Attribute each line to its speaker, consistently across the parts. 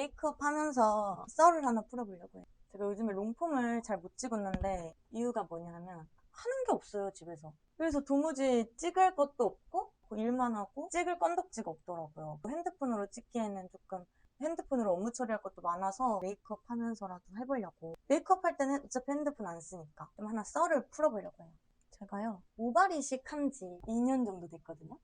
Speaker 1: 메이크업 하면서 썰을 하나 풀어보려고 해요. 제가 요즘에 롱폼을 잘 못 찍었는데 이유가 뭐냐면 하는 게 없어요, 집에서. 그래서 도무지 찍을 것도 없고 일만 하고 찍을 건덕지가 없더라고요. 핸드폰으로 찍기에는 조금 핸드폰으로 업무 처리할 것도 많아서 메이크업 하면서라도 해보려고. 메이크업 할 때는 어차피 핸드폰 안 쓰니까 좀 하나 썰을 풀어보려고 해요. 제가요, 모발 이식 한 지 2년 정도 됐거든요.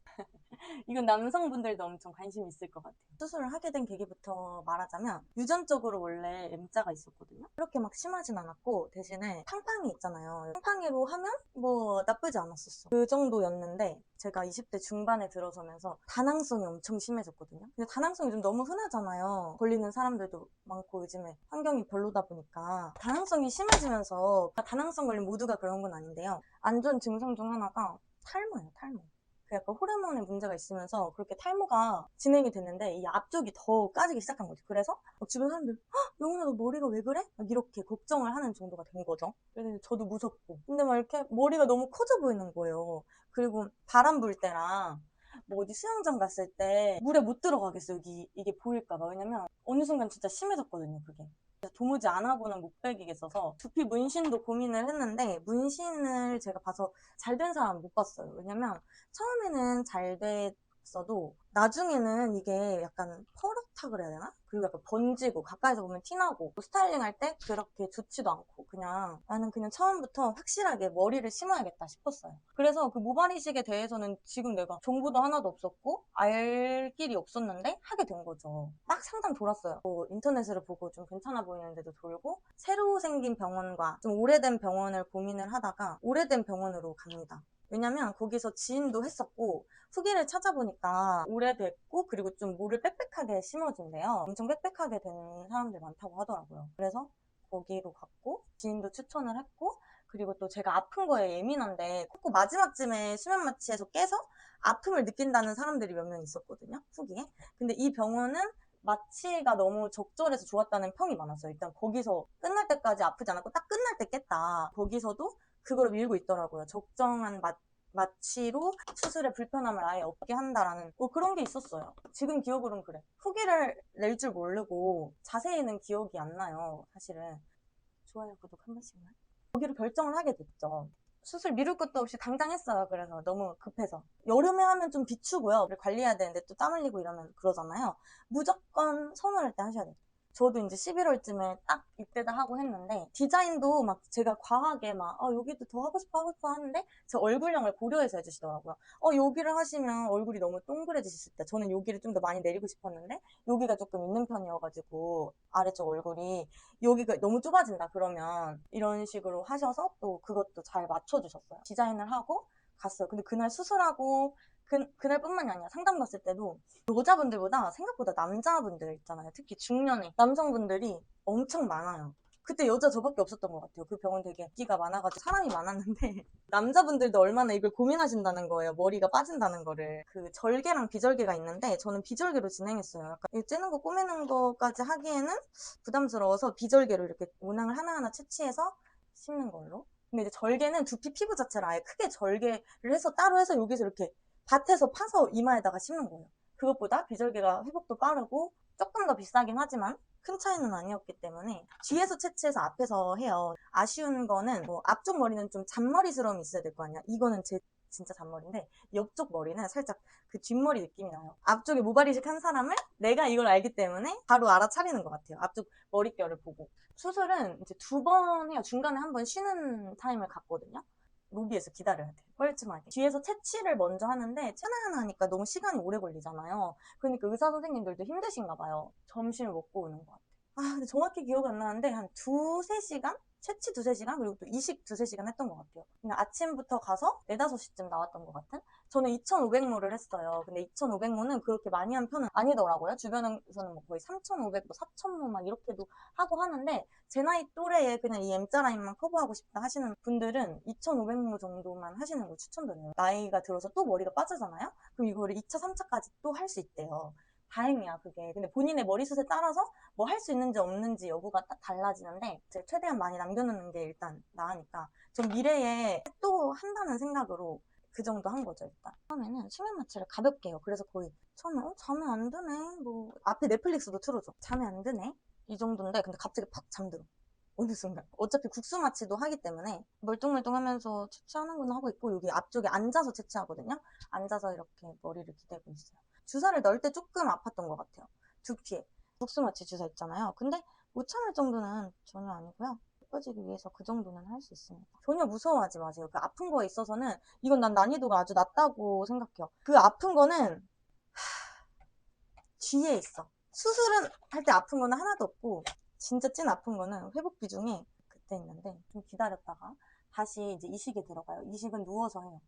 Speaker 1: 이건 남성분들도 엄청 관심 있을 것 같아요. 수술을 하게 된 계기부터 말하자면 유전적으로 원래 M자가 있었거든요. 그렇게 막 심하진 않았고 대신에 팡팡이 있잖아요. 팡팡이로 하면 뭐 나쁘지 않았었어. 그 정도였는데 제가 20대 중반에 들어서면서 다낭성이 엄청 심해졌거든요. 근데 다낭성이 좀 너무 흔하잖아요. 걸리는 사람들도 많고 요즘에 환경이 별로다 보니까 다낭성이 심해지면서 다낭성 걸린 모두가 그런 건 아닌데요. 안 좋은 증상 중 하나가 탈모예요, 탈모. 그 약간 호르몬에 문제가 있으면서 그렇게 탈모가 진행이 됐는데 이 앞쪽이 더 까지기 시작한 거죠. 그래서 주변 사람들 영훈아 너 머리가 왜 그래? 막 이렇게 걱정을 하는 정도가 된 거죠. 그래서 저도 무섭고 근데 막 이렇게 머리가 너무 커져 보이는 거예요. 그리고 바람 불 때랑 뭐 어디 수영장 갔을 때 물에 못 들어가겠어요. 여기 이게 보일까 봐. 왜냐면 어느 순간 진짜 심해졌거든요, 그게. 도무지 안 하고는 못 빼기겠어서 두피 문신도 고민을 했는데 문신을 제가 봐서 잘 된 사람 못 봤어요. 왜냐면 처음에는 잘 됐어도 나중에는 이게 약간 퍼렇다 그래야 되나? 그리고 약간 번지고 가까이서 보면 티나고 스타일링 할 때 그렇게 좋지도 않고 그냥 나는 그냥 처음부터 확실하게 머리를 심어야겠다 싶었어요. 그래서 그 모발 이식에 대해서는 지금 내가 정보도 하나도 없었고 알 길이 없었는데 하게 된 거죠. 막 상담 돌았어요. 뭐 인터넷으로 보고 좀 괜찮아 보이는데도 돌고 새로 생긴 병원과 좀 오래된 병원을 고민을 하다가 오래된 병원으로 갑니다. 왜냐면 거기서 지인도 했었고 후기를 찾아보니까 오래됐고 그리고 좀 물을 빽빽하게 심어준대요. 엄청 빽빽하게 된 사람들 많다고 하더라고요. 그래서 거기로 갔고 지인도 추천을 했고 그리고 또 제가 아픈 거에 예민한데 꼭 마지막쯤에 수면 마취해서 깨서 아픔을 느낀다는 사람들이 몇 명 있었거든요, 후기에. 근데 이 병원은 마취가 너무 적절해서 좋았다는 평이 많았어요. 일단 거기서 끝날 때까지 아프지 않았고 딱 끝날 때 깼다. 거기서도 그걸 밀고 있더라고요. 적정한 마취로 수술의 불편함을 아예 없게 한다라는 뭐 그런 게 있었어요. 지금 기억으로는 그래. 후기를 낼 줄 모르고 자세히는 기억이 안 나요, 사실은. 좋아요, 구독 한 번씩만. 거기로 결정을 하게 됐죠. 수술 미룰 것도 없이 당장 했어요. 그래서 너무 급해서. 여름에 하면 좀 비추고요. 관리해야 되는데 또 땀 흘리고 이러면 그러잖아요. 무조건 서늘할 때 하셔야 돼요. 저도 이제 11월쯤에 딱 이때다 하고 했는데 디자인도 막 제가 과하게 막 여기도 더 하고 싶어 하는데 제 얼굴형을 고려해서 해주시더라고요. 여기를 하시면 얼굴이 너무 동그래지실 때 저는 여기를 좀 더 많이 내리고 싶었는데 여기가 조금 있는 편이어가지고 아래쪽 얼굴이 여기가 너무 좁아진다 그러면 이런 식으로 하셔서 또 그것도 잘 맞춰주셨어요. 디자인을 하고 갔어요. 근데 그날 수술하고 그날뿐만이 아니라 상담 갔을 때도 여자분들보다 생각보다 남자분들 있잖아요. 특히 중년의 남성분들이 엄청 많아요. 그때 여자 저밖에 없었던 것 같아요. 그 병원 되게 인기가 많아가지고 사람이 많았는데 남자분들도 얼마나 이걸 고민하신다는 거예요. 머리가 빠진다는 거를. 그 절개랑 비절개가 있는데 저는 비절개로 진행했어요. 약간 찌는 거 꼬매는 거까지 하기에는 부담스러워서 비절개로 이렇게 문항을 하나하나 채취해서 심는 걸로. 근데 이제 절개는 두피 피부 자체를 아예 크게 절개를 해서 따로 해서 여기서 이렇게 밭에서 파서 이마에다가 심는 거예요. 그것보다 비절개가 회복도 빠르고 조금 더 비싸긴 하지만 큰 차이는 아니었기 때문에 뒤에서 채취해서 앞에서 해요. 아쉬운 거는 뭐 앞쪽 머리는 좀 잔머리스러움이 있어야 될 거 아니야. 이거는 제 진짜 잔머리인데 옆쪽 머리는 살짝 그 뒷머리 느낌이 나요. 앞쪽에 모발 이식한 사람을 내가 이걸 알기 때문에 바로 알아차리는 것 같아요. 앞쪽 머릿결을 보고. 수술은 이제 2번 해요. 중간에 한 번 쉬는 타임을 갖거든요. 로비에서 기다려야 돼. 뻘쭘하게. 뒤에서 채취를 먼저 하는데 하나하나 하니까 너무 시간이 오래 걸리잖아요. 그러니까 의사 선생님들도 힘드신가 봐요. 점심을 먹고 오는 것 같아요. 근데 정확히 기억이 안 나는데 한 2-3시간? 채취 2-3시간? 그리고 또 이식 2-3시간 했던 것 같아요. 그냥 아침부터 가서 4-5시쯤 나왔던 것 같은? 저는 2,500모를 했어요. 근데 2,500모는 그렇게 많이 한 편은 아니더라고요. 주변에서는 뭐 거의 3,500, 뭐 4,000모 막 이렇게도 하고 하는데 제 나이 또래에 그냥 이 M자 라인만 커버하고 싶다 하시는 분들은 2,500모 정도만 하시는 걸 추천드려요. 나이가 들어서 또 머리가 빠지잖아요? 그럼 이거를 2차, 3차까지 또 할 수 있대요. 다행이야, 그게. 근데 본인의 머리숱에 따라서 뭐 할 수 있는지 없는지 여부가 딱 달라지는데 제가 최대한 많이 남겨놓는 게 일단 나으니까 전 미래에 또 한다는 생각으로 그 정도 한 거죠, 일단. 처음에는 수면 마취를 가볍게 해요. 그래서 거의 처음에 잠이 안 드네. 뭐 앞에 넷플릭스도 틀어줘. 잠이 안 드네. 이 정도인데 근데 갑자기 팍 잠들어. 어느 순간. 어차피 국수 마취도 하기 때문에 멀뚱멀뚱하면서 채취하는구나 하고 있고 여기 앞쪽에 앉아서 채취하거든요. 앉아서 이렇게 머리를 기대고 있어요. 주사를 넣을 때 조금 아팠던 것 같아요. 두피에. 국수 마취 주사 있잖아요. 근데 못 참을 정도는 전혀 아니고요. 예뻐지기 위해서 그 정도는 할 수 있습니다. 전혀 무서워하지 마세요. 그 아픈 거에 있어서는 이건 난 난이도가 아주 낮다고 생각해요. 그 아픈 거는 뒤에 있어. 수술은 할 때 아픈 거는 하나도 없고 진짜 찐 아픈 거는 회복 비중이 그때 있는데 좀 기다렸다가 다시 이제 이식에 들어가요. 이식은 누워서 해요.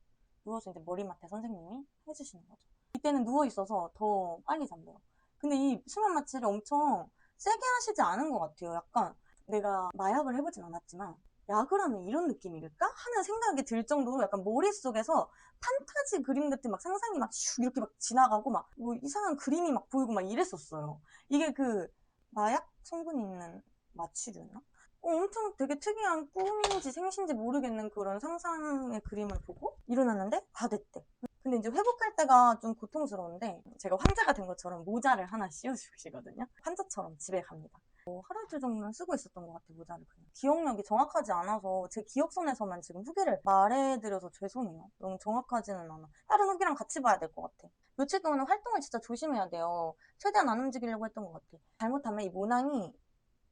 Speaker 1: 누워서 이제 머리맡에 선생님이 해주시는 거죠. 이때는 누워 있어서 더 빨리 잠들어. 근데 이 수면 마취를 엄청 세게 하시지 않은 것 같아요. 약간 내가 마약을 해보진 않았지만 약을 하면 이런 느낌일까? 하는 생각이 들 정도로 약간 머릿속에서 판타지 그림 같은 막 상상이 막 슉 이렇게 막 지나가고 막 뭐 이상한 그림이 막 보이고 막 이랬었어요. 이게 그 마약 성분이 있는 마취류였나? 엄청 되게 특이한 꿈인지 생신지 모르겠는 그런 상상의 그림을 보고 일어났는데 다 됐대. 근데 이제 회복할 때가 좀 고통스러운데 제가 환자가 된 것처럼 모자를 하나 씌워주시거든요. 환자처럼 집에 갑니다. 하루 이틀 정도는 쓰고 있었던 것 같아요, 모자를 그냥. 기억력이 정확하지 않아서 제 기억선에서만 지금 후기를 말해드려서 죄송해요. 너무 정확하지는 않아. 다른 후기랑 같이 봐야 될 것 같아. 며칠 동안은 활동을 진짜 조심해야 돼요. 최대한 안 움직이려고 했던 것 같아. 잘못하면 이 모낭이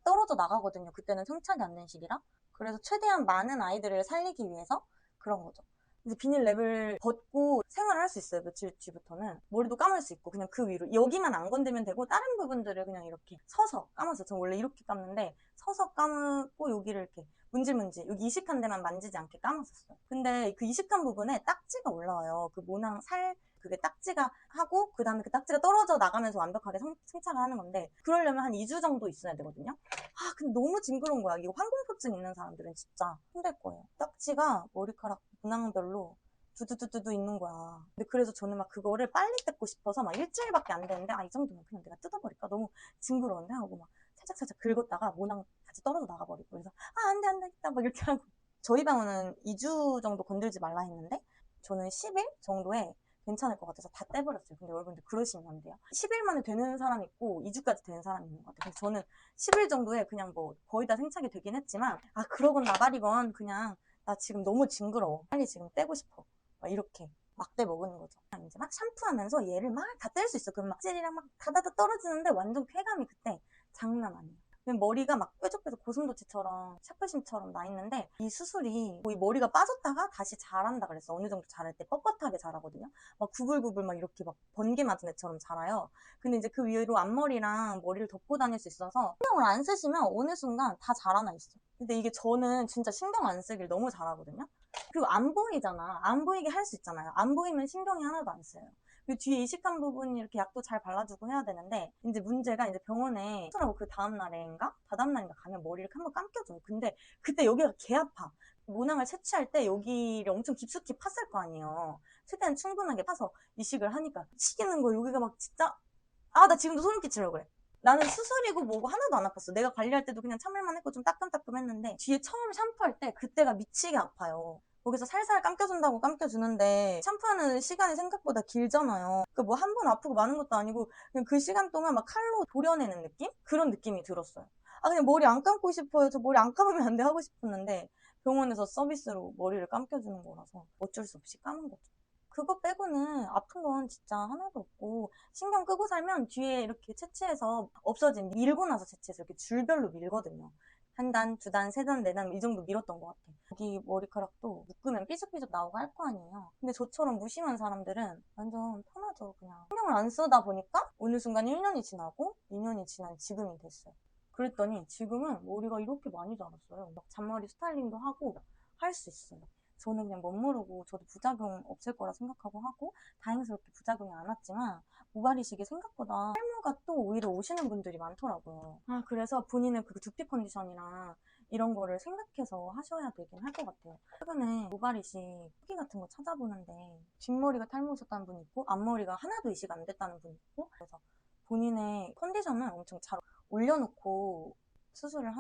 Speaker 1: 떨어져 나가거든요. 그때는 성착이 안 된 시기라. 그래서 최대한 많은 아이들을 살리기 위해서 그런 거죠. 이제 비닐랩을 벗고 생활을 할 수 있어요. 며칠 뒤부터는. 머리도 감을 수 있고 그냥 그 위로. 여기만 안 건들면 되고 다른 부분들을 그냥 이렇게 서서 감았어요. 전 원래 이렇게 감는데 서서 감고 여기를 이렇게 문질문질 여기 이식한 데만 만지지 않게 감았었어요. 근데 그 이식한 부분에 딱지가 올라와요. 그 모낭 살 그게 딱지가 하고 그 다음에 그 딱지가 떨어져 나가면서 완벽하게 생착을 하는 건데 그러려면 한 2주 정도 있어야 되거든요. 근데 너무 징그러운 거야. 이거 환공포증 있는 사람들은 진짜 힘들 거예요. 딱지가 머리카락 문항별로 두두두두두 있는 거야. 근데 그래서 저는 막 그거를 빨리 뜯고 싶어서 막 일주일밖에 안 되는데 이 정도면 그냥 내가 뜯어버릴까? 너무 징그러운데 하고 막 살짝살짝 긁었다가 모낭 같이 떨어져 나가버리고 그래서 안 돼, 안 되겠다 막 이렇게 하고 저희 병원은 2주 정도 건들지 말라 했는데 저는 10일 정도에 괜찮을 것 같아서 다 떼버렸어요. 근데 여러분들 그러시면 안 돼요. 10일 만에 되는 사람 있고 2주까지 되는 사람이 있는 것 같아요. 근데 저는 10일 정도에 그냥 뭐 거의 다 생착이 되긴 했지만 그러건 나발이건 그냥 나 지금 너무 징그러워. 빨리 지금 떼고 싶어. 막 이렇게 막대 먹는 거죠. 이제 막 샴푸하면서 얘를 막 다 뗄 수 있어. 그럼 막 젤이랑 막 다다다 떨어지는데 완전 쾌감이 그때 장난 아니에요. 머리가 막 뾰족뾰족 고슴도치처럼 샤프심처럼 나 있는데 이 수술이 거의 머리가 빠졌다가 다시 자란다 그랬어. 어느 정도 자랄 때 뻣뻣하게 자라거든요. 막 구불구불 막 이렇게 막 번개 맞은 애처럼 자라요. 근데 이제 그 위로 앞머리랑 머리를 덮고 다닐 수 있어서 신경을 안 쓰시면 어느 순간 다 자라나 있어. 근데 이게 저는 진짜 신경 안 쓰길 너무 잘하거든요. 그리고 안 보이잖아. 안 보이게 할 수 있잖아요. 안 보이면 신경이 하나도 안 쓰여요. 그 뒤에 이식한 부분이 이렇게 약도 잘 발라주고 해야 되는데 이제 문제가 이제 병원에 수술하고 그 다음날인가? 다다음날인가 가면 머리를 한번 감겨줘요. 근데 그때 여기가 개 아파. 모낭을 채취할 때 여기를 엄청 깊숙이 팠을 거 아니에요. 최대한 충분하게 파서 이식을 하니까 치기는 거 여기가 막 진짜 나 지금도 소름 끼치려고 그래. 나는 수술이고 뭐고 하나도 안 아팠어. 내가 관리할 때도 그냥 참을만 했고 좀 따끔따끔 했는데 뒤에 처음 샴푸할 때 그때가 미치게 아파요. 거기서 살살 감겨준다고 감겨주는데 샴푸하는 시간이 생각보다 길잖아요. 그 뭐 한 번 아프고 마는 것도 아니고 그냥 그 시간 동안 막 칼로 도려내는 느낌? 그런 느낌이 들었어요. 그냥 머리 안 감고 싶어요. 저 머리 안 감으면 안 돼 하고 싶었는데 병원에서 서비스로 머리를 감겨주는 거라서 어쩔 수 없이 감은 거죠. 그거 빼고는 아픈 건 진짜 하나도 없고 신경 끄고 살면 뒤에 이렇게 채취해서 없어진 밀고 나서 채취해서 이렇게 줄별로 밀거든요. 한 단, 두 단, 세 단, 네 단 이 정도 밀었던 것 같아. 여기 머리카락도 묶으면 삐죽삐죽 나오고 할 거 아니에요. 근데 저처럼 무심한 사람들은 완전 편하죠. 그냥 신경을 안 쓰다 보니까 어느 순간 1년이 지나고 2년이 지난 지금이 됐어요. 그랬더니 지금은 머리가 이렇게 많이 자랐어요. 막 잔머리 스타일링도 하고 할 수 있어요. 저는 그냥 멋모르고 저도 부작용 없을 거라 생각하고 하고 다행스럽게 부작용이 안 왔지만 모발이식이 생각보다 탈모가 또 오히려 오시는 분들이 많더라고요. 그래서 본인의 그 두피 컨디션이랑 이런 거를 생각해서 하셔야 되긴 할 것 같아요. 최근에 모발이식 후기 같은 거 찾아보는데 뒷머리가 탈모셨다는 분이 있고 앞머리가 하나도 이식 안 됐다는 분이 있고 그래서 본인의 컨디션을 엄청 잘 올려놓고 수술을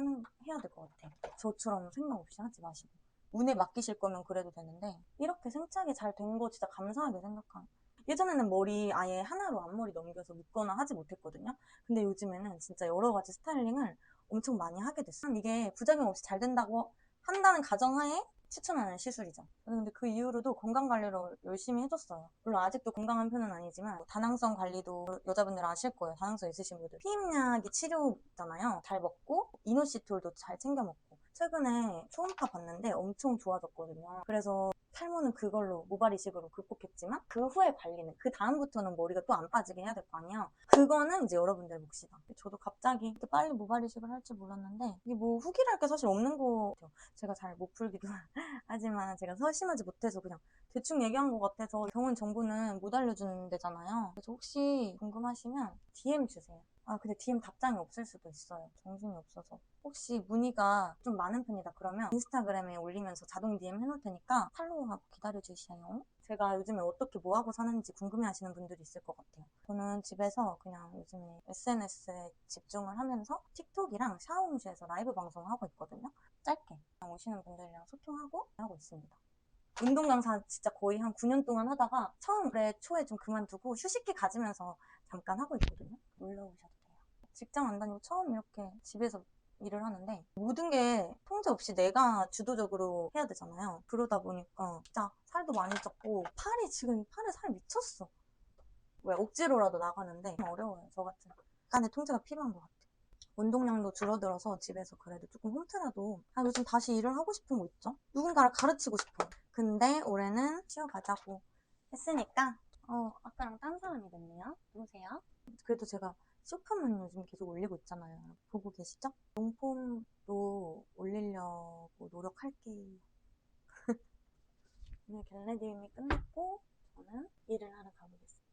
Speaker 1: 해야 될 것 같아요. 저처럼 생각 없이 하지 마시고 운에 맡기실 거면 그래도 되는데 이렇게 생착이 잘 된 거 진짜 감사하게 생각하는. 예전에는 머리 아예 하나로 앞머리 넘겨서 묶거나 하지 못했거든요. 근데 요즘에는 진짜 여러 가지 스타일링을 엄청 많이 하게 됐어요. 이게 부작용 없이 잘 된다고 한다는 가정하에 추천하는 시술이죠. 저는 근데 그 이후로도 건강관리를 열심히 해줬어요. 물론 아직도 건강한 편은 아니지만 다낭성 관리도 여자분들 아실 거예요. 다낭성 있으신 분들. 피임약이 치료잖아요. 잘 먹고 이노시톨도 잘 챙겨 먹고 최근에 초음파 봤는데 엄청 좋아졌거든요. 그래서 탈모는 그걸로 모발 이식으로 극복했지만 그 후에 관리는 그 다음부터는 머리가 또 안 빠지게 해야 될 거 아니에요. 그거는 이제 여러분들 몫이다. 저도 갑자기 이렇게 빨리 모발 이식을 할 줄 몰랐는데 이게 뭐 후기랄 게 사실 없는 거 같아요. 제가 잘 못 풀기도 하지만 제가 서심하지 못해서 그냥 대충 얘기한 것 같아서 병원 정보는 못 알려주는 데잖아요. 그래서 혹시 궁금하시면 DM 주세요. 아, 근데 DM 답장이 없을 수도 있어요. 정신이 없어서. 혹시 문의가 좀 많은 편이다 그러면 인스타그램에 올리면서 자동 DM 해놓을 테니까 팔로우하고 기다려주세요. 제가 요즘에 어떻게 뭐하고 사는지 궁금해하시는 분들이 있을 것 같아요. 저는 집에서 그냥 요즘에 SNS에 집중을 하면서 틱톡이랑 샤오무시에서 라이브 방송을 하고 있거든요. 짧게 오시는 분들이랑 소통하고 하고 있습니다. 운동 강사 진짜 거의 한 9년 동안 하다가 처음 올해 초에 좀 그만두고 휴식기 가지면서 잠깐 하고 있거든요. 놀러 오셔도 돼요. 직장 안 다니고 처음 이렇게 집에서 일을 하는데 모든 게 통제 없이 내가 주도적으로 해야 되잖아요. 그러다 보니까 진짜 살도 많이 쪘고 팔에 살 미쳤어. 왜 억지로라도 나가는데 어려워요. 저 같은 약간의 통제가 필요한 것 같아요. 운동량도 줄어들어서 집에서 그래도 조금 홈트라도 요즘 다시 일을 하고 싶은 거 있죠? 누군가를 가르치고 싶어. 근데 올해는 쉬어가자고 했으니까 아까랑 딴 사람이 됐네요. 누구세요? 그래도 제가 쇼파만 요즘 계속 올리고 있잖아요. 보고 계시죠? 롱폼도 올리려고 노력할게요. 오늘 겟레디움이 끝났고 저는 일을 하러 가보겠습니다.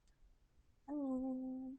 Speaker 1: 안녕.